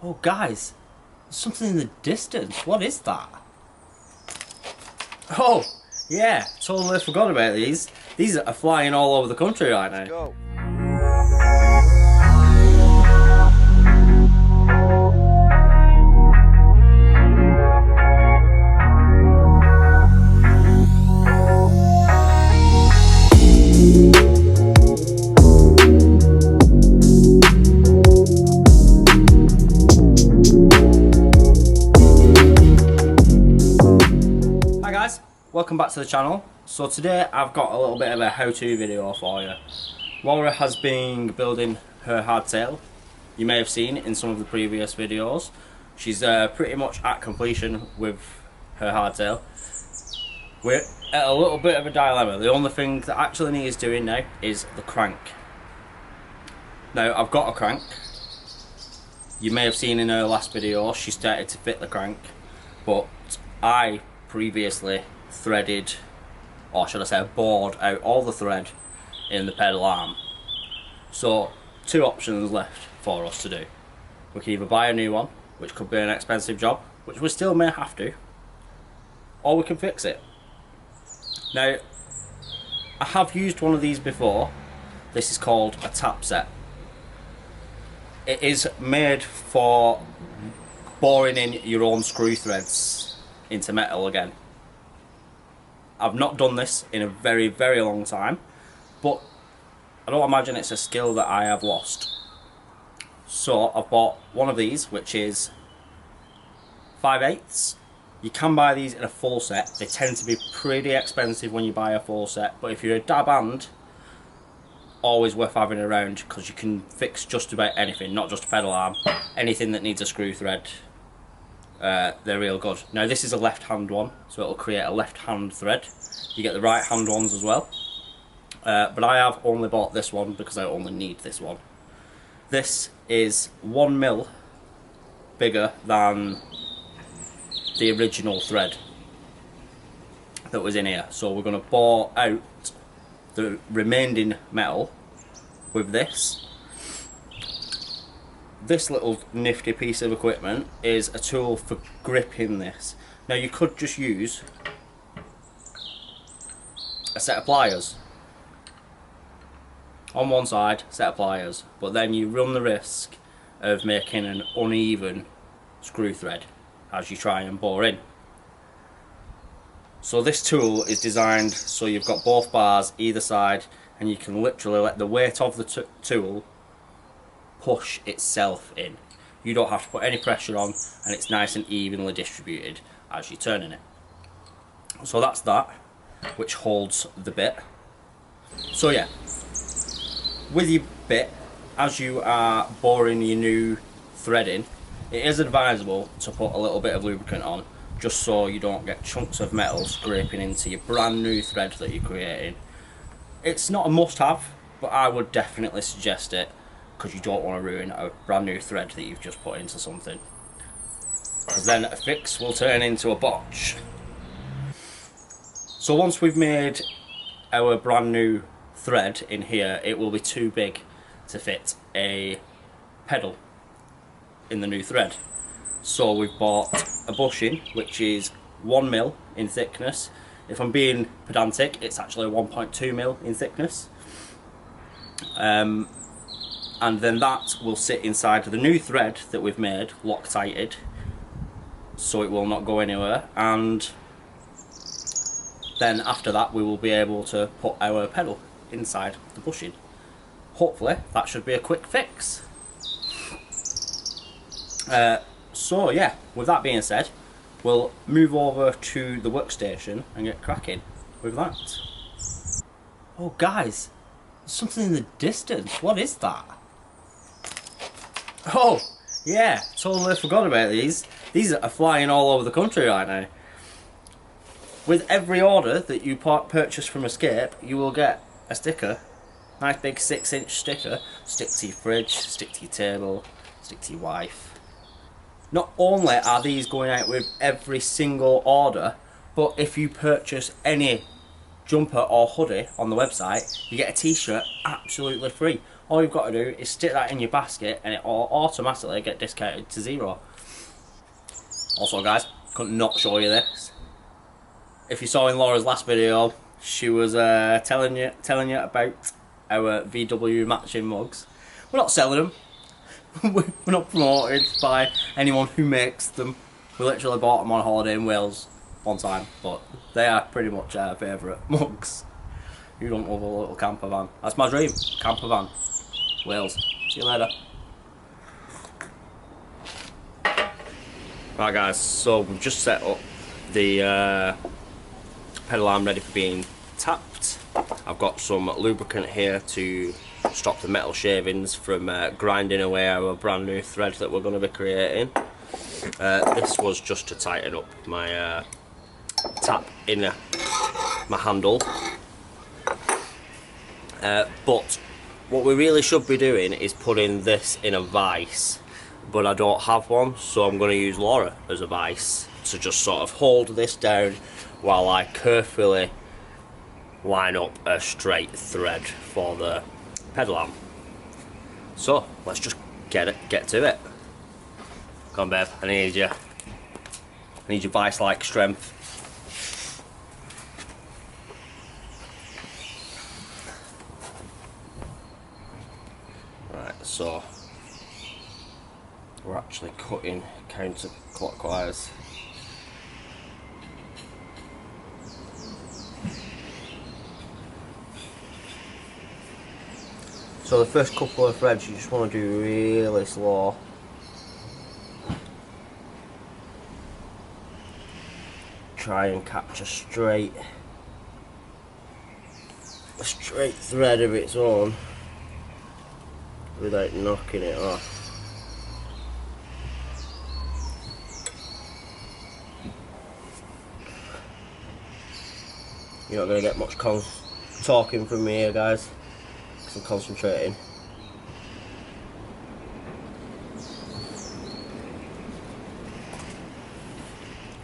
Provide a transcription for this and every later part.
Oh guys, there's something in the distance. What is that? Oh, yeah, totally forgot about these. These are flying all over the country right now. Let's go. Hi guys, welcome back to the channel. So today I've got a little bit of a how-to video for you. Laura has been building her hardtail. You may have seen in some of the previous videos. She's pretty much at completion with her hardtail. We're at a little bit of a dilemma. The only thing that actually needs doing now is the crank. Now I've got a crank. You may have seen in her last video she started to fit the crank, but I previously threaded, or should I say bored out all the thread in the pedal arm. So two options left for us to do. We can either buy a new one, which could be an expensive job, which we still may have to, or we can fix it. Now I have used one of these before. This is called a tap set. It is made for boring in your own screw threads into metal again. I've not done this in a very, very long time, but I don't imagine it's a skill that I have lost. So I've bought one of these, which is 5/8. You can buy these in a full set. They tend to be pretty expensive when you buy a full set, but if you're a dab hand, always worth having around, because you can fix just about anything, not just a pedal arm, anything that needs a screw thread. They're real good. Now this is a left hand one, so it'll create a left hand thread. You get the right hand ones as well, but I have only bought this one because I only need this one. This is 1mm bigger than the original thread that was in here, so we're going to bore out the remaining metal with this. This little nifty piece of equipment is a tool for gripping this. Now you could just use a set of pliers on one side, set of pliers, but then you run the risk of making an uneven screw thread as you try and bore in. So this tool is designed so you've got both bars either side, and you can literally let the weight of the tool push itself in. You don't have to put any pressure on, and it's nice and evenly distributed as you're turning it. So that's that, which holds the bit. So yeah, with your bit, as you are boring your new thread in, it is advisable to put a little bit of lubricant on, just so you don't get chunks of metal scraping into your brand new thread that you're creating. It's not a must-have, but I would definitely suggest it, because you don't want to ruin a brand new thread that you've just put into something, because then a fix will turn into a botch. So once we've made our brand new thread in here, it will be too big to fit a pedal in the new thread. So we've bought a bushing, which is 1mm in thickness. If I'm being pedantic, it's actually 1.2mm in thickness. And then that will sit inside the new thread that we've made, Loctited, so it will not go anywhere. And then after that we will be able to put our pedal inside the bushing. Hopefully that should be a quick fix. So yeah, with that being said, we'll move over to the workstation and get cracking with that. Oh guys, there's something in the distance. What is that? Oh yeah, totally forgot about these. These are flying all over the country right now. With every order that you purchase from Escape, you will get a sticker. Nice big 6-inch sticker. Stick to your fridge, stick to your table, stick to your wife. Not only are these going out with every single order, but if you purchase any jumper or hoodie on the website, you get a t-shirt absolutely free. all you've got to do is stick that in your basket and it will automatically get discounted to 0. Also guys, could not show you this. If you saw in Laura's last video, she was telling you about our VW matching mugs. We're not selling them. We're not promoted by anyone who makes them. We literally bought them on holiday in Wales one time, but they are pretty much our favourite mugs. You don't love a little camper van? That's my dream, camper van. Wales. See you later. Right guys, so we've just set up the pedal arm ready for being tapped. I've got some lubricant here to stop the metal shavings from grinding away our brand new thread that we're going to be creating. This was just to tighten up my tap in my handle. But what we really should be doing is putting this in a vise, but I don't have one, so I'm going to use Laura as a vise to just sort of hold this down while I carefully line up a straight thread for the pedal arm. So let's just get to it. Come on babe, I need your vice-like strength. Right, so we're actually cutting counterclockwise. So the first couple of threads you just want to do really slow. Try and catch a straight thread of its own without knocking it off. You're not going to get much talking from me here guys, because I'm concentrating.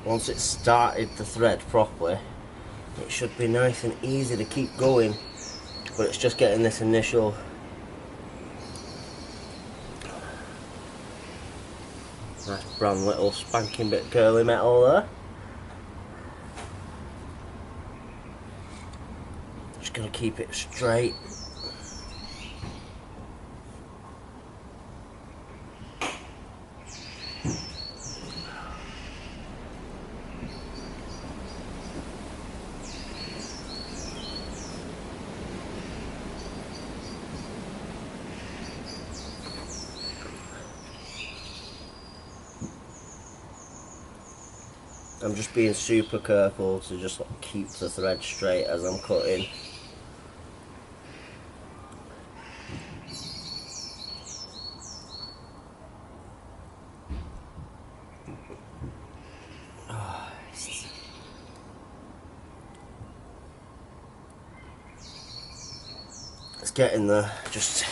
Once it's started the thread properly, it should be nice and easy to keep going, but it's just getting this initial nice brand little spanking bit curly metal there. Just gonna keep it straight. I'm just being super careful to just keep the thread straight as I'm cutting. It's getting there, just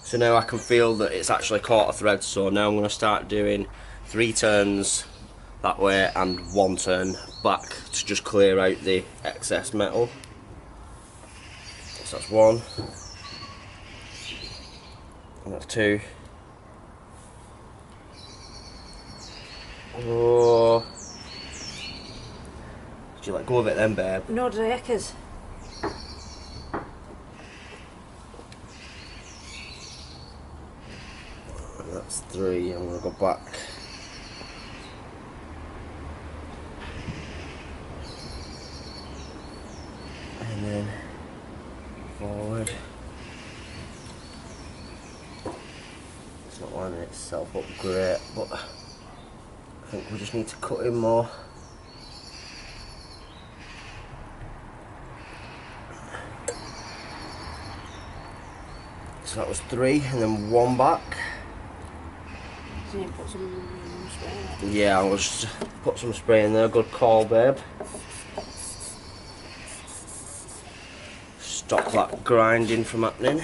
so now I can feel that it's actually caught a thread, so now I'm going to start doing 3 turns that way and 1 turn back to just clear out the excess metal. So that's 1, and that's 2. Oh, did you let go of it then, babe? No, did I, Eckers? That's 3, I'm going to go back. And then forward. It's not lining itself up great, but I think we just need to cut in more. So that was 3, and then 1 back. So you put some spray in it? Yeah, I'll just put some spray in there. Good call, babe. Stop that grinding from happening.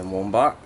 and one back.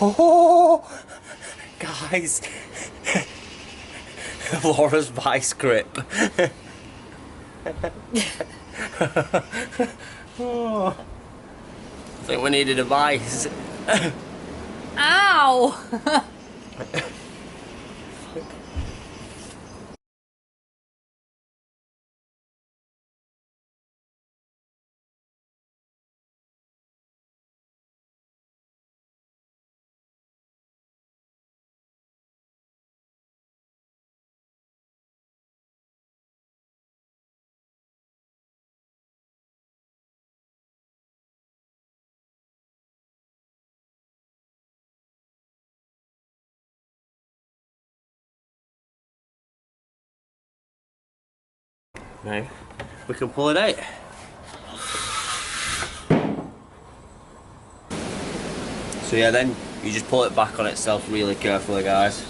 Oh, guys, Laura's vice grip. Oh, I think we needed a vice. Ow! Now we can pull it out. So yeah, then you just pull it back on itself really carefully, guys.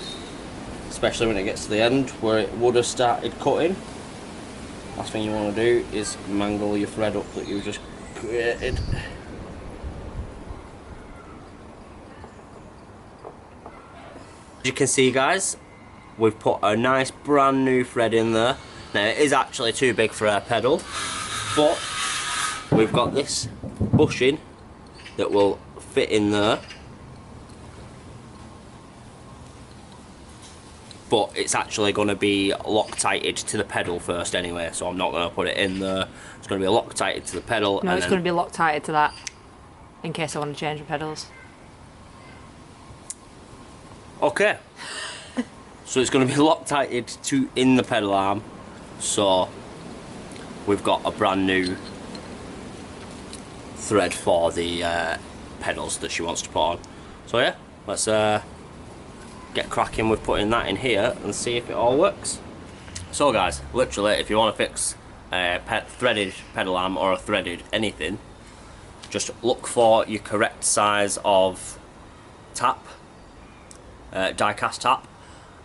Especially when it gets to the end where it would have started cutting. Last thing you want to do is mangle your thread up that you've just created. As you can see, guys, we've put a nice brand new thread in there. Now it is actually too big for our pedal, but we've got this bushing that will fit in there. But it's actually going to be Loctited to the pedal first anyway, so I'm not going to put it in there. It's going to be Loctited to the pedal. No, it's going to be Loctited to that, in case I want to change the pedals. Okay. So it's going to be Loctited to in the pedal arm. So we've got a brand new thread for the pedals that she wants to put on. So yeah, let's get cracking with putting that in here and see if it all works. So guys, literally, if you want to fix a threaded pedal arm or a threaded anything, just look for your correct size of tap, die cast tap,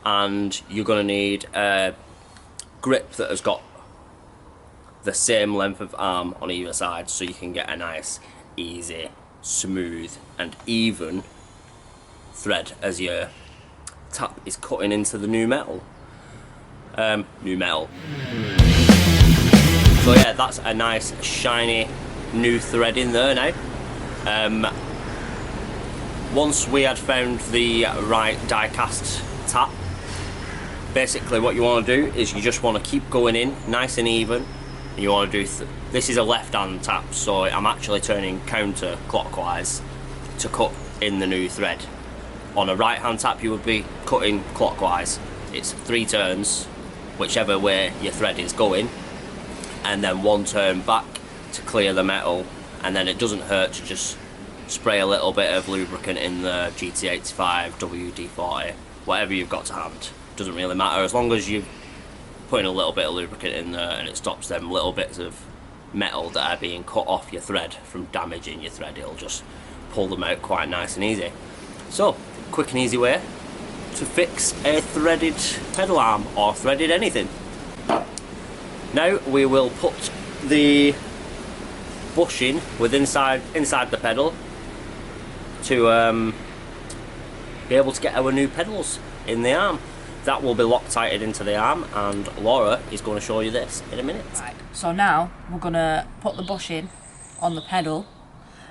and you're going to need a grip that has got the same length of arm on either side, so you can get a nice, easy, smooth and even thread as your tap is cutting into the new metal. So yeah, that's a nice shiny new thread in there now. Once we had found the right die cast tap, basically what you want to do is you just want to keep going in nice and even, and you want to do this is a left hand tap, so I'm actually turning counter clockwise to cut in the new thread. On a right hand tap you would be cutting clockwise. It's 3 turns whichever way your thread is going, and then 1 turn back to clear the metal, and then it doesn't hurt to just spray a little bit of lubricant in the GT85, WD-40, whatever you've got to hand. Doesn't really matter, as long as you're putting a little bit of lubricant in there and it stops them little bits of metal that are being cut off your thread from damaging your thread. It'll just pull them out quite nice and easy. So, quick and easy way to fix a threaded pedal arm or threaded anything. Now we will put the bushing inside the pedal to be able to get our new pedals in the arm. That will be Loctited into the arm, and Laura is going to show you this in a minute. Right, so now we're going to put the bushing on the pedal,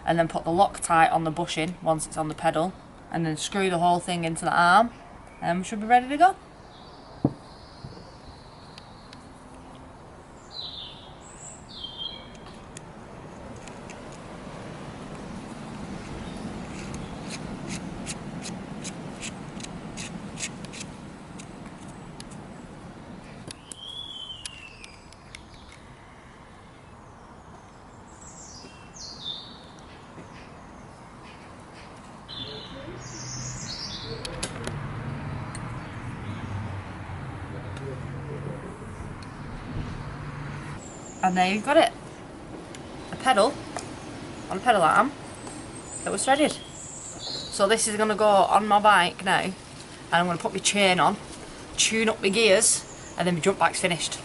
and then put the Loctite on the bushing once it's on the pedal, and then screw the whole thing into the arm, and we should be ready to go. And there you've got it. A pedal on a pedal arm that was threaded. So this is going to go on my bike now, and I'm going to put my chain on, tune up my gears, and then my jump bike's finished.